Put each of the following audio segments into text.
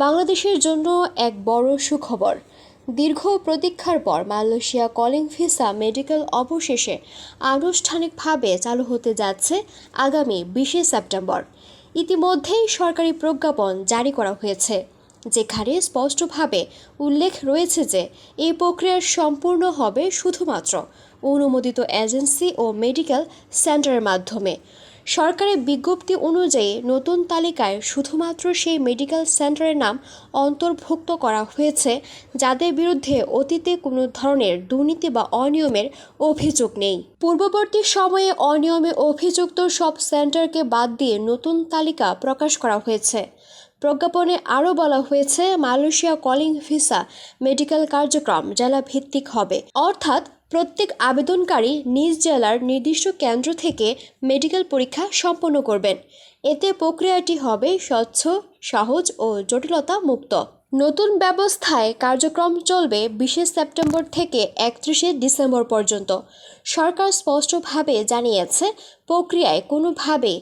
বাংলাদেশের জন্য এক বড় সুখবর। দীর্ঘ প্রতীক্ষার পর মালয়েশিয়া কলিং ভিসা মেডিকেল অবশেষে আনুষ্ঠানিকভাবে চালু হতে যাচ্ছে আগামী 20 সেপ্টেম্বর। ইতিমধ্যেই সরকারি প্রজ্ঞাপন জারি করা হয়েছে, যেখানে স্পষ্টভাবে উল্লেখ রয়েছে যে এই প্রক্রিয়া সম্পূর্ণ হবে শুধুমাত্র অনুমোদিত এজেন্সি ও মেডিকেল সেন্টারের মাধ্যমে। সরকারি বিজ্ঞপ্তি অনুযায়ী নতুন তালিকায় শুধুমাত্র সেই মেডিকেল সেন্টারের নাম অন্তর্ভুক্ত করা হয়েছে যাদের বিরুদ্ধে অতীতে কোনো ধরনের দুর্নীতি বা অনিয়মের অভিযোগ নেই। পূর্ববর্তী সময়ে অনিয়মে অভিযুক্ত সব সেন্টারকে বাদ দিয়ে নতুন তালিকা প্রকাশ করা হয়েছে। প্রজ্ঞাপনে আরও বলা হয়েছে, মালয়েশিয়া কলিং ভিসা মেডিকেল কার্যক্রম জেলা ভিত্তিক হবে, অর্থাৎ প্রত্যেক আবেদনকারী নিজ জেলার নির্দিষ্ট কেন্দ্র থেকে মেডিকেল পরীক্ষা সম্পন্ন করবেন। এতে প্রক্রিয়াটি হবে স্বচ্ছ, সহজ ও জটিলতা মুক্ত। নতুন ব্যবস্থায় কার্যক্রম চলবে 20 সেপ্টেম্বর থেকে 31 ডিসেম্বর পর্যন্ত। সরকার স্পষ্টভাবে জানিয়েছে, প্রক্রিয়ায় কোনোভাবে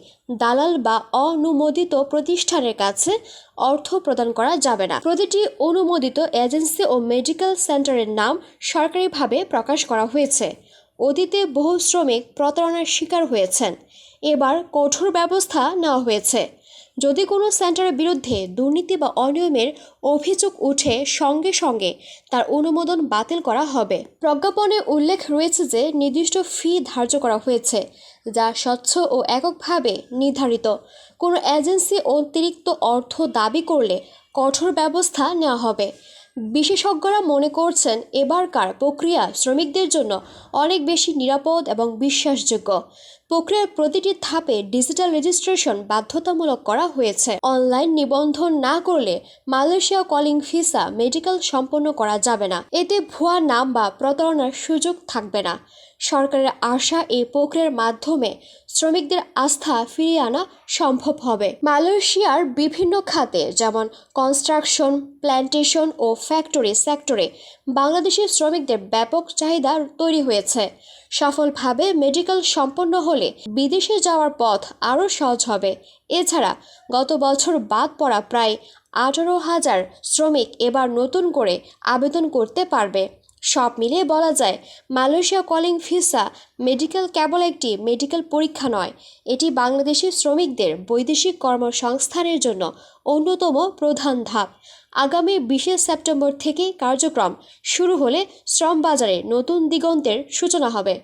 দালাল বা অনুমোদিত প্রতিষ্ঠানের কাছে অর্থ প্রদান করা যাবে না। প্রতিটি অনুমোদিত এজেন্সি ও মেডিকেল সেন্টারের নাম সরকারিভাবে প্রকাশ করা হয়েছে। অতীতে বহু শ্রমিক প্রতারণার শিকার হয়েছেন, এবার কঠোর ব্যবস্থা নেওয়া হয়েছে। যদি কোনো সেন্টারের বিরুদ্ধে দুর্নীতি বা অনিয়মের অভিযোগ উঠে, সঙ্গে সঙ্গে তার অনুমোদন বাতিল করা হবে। প্রজ্ঞাপনে উল্লেখ রয়েছে যে নির্দিষ্ট ফি ধার্য করা হয়েছে, যা স্বচ্ছ ও এককভাবে নির্ধারিত। কোনো এজেন্সি অতিরিক্ত অর্থ দাবি করলে কঠোর ব্যবস্থা নেওয়া হবে। বিশেষজ্ঞরা মনে করছেন, এবারকার প্রক্রিয়া শ্রমিকদের জন্য অনেক বেশি নিরাপদ এবং বিশ্বাসযোগ্য। প্রক্রিয়ার প্রতিটি ধাপে ডিজিটাল রেজিস্ট্রেশন বাধ্যতামূলক করা হয়েছে। অনলাইন নিবন্ধন না করলে মালয়েশিয়া কলিং ভিসা মেডিকেল সম্পন্ন করা যাবে না। এতে ভুয়া নাম বা প্রতারণার সুযোগ থাকবে না। সরকারের আশা, এই প্রক্রিয়ার মাধ্যমে শ্রমিকদের আস্থা ফিরিয়ে আনা সম্ভব হবে। মালয়েশিয়ার বিভিন্ন খাতে যেমন কনস্ট্রাকশন, প্ল্যান্টেশন ও ফ্যাক্টরি সেক্টরে বাংলাদেশি শ্রমিকদের ব্যাপক চাহিদা তৈরি হয়েছে। সফলভাবে মেডিকেল সম্পন্ন হলে বিদেশে যাওয়ার পথ আরও সহজ হবে। এছাড়া গত বছর বাদ পড়া প্রায় 18,000 শ্রমিক এবার নতুন করে আবেদন করতে পারবে। সব মিলিয়ে বলা যায়, মালয়েশিয়া কলিং ভিসা মেডিকেল কেবল একটি মেডিকেল পরীক্ষা নয়, এটি বাংলাদেশি শ্রমিকদের বৈদেশিক কর্মসংস্থানের জন্য অন্যতম প্রধান ধাপ। আগামী 20 সেপ্টেম্বর থেকে কার্যক্রম শুরু হলে শ্রম বাজারে নতুন দিগন্তের সূচনা হবে।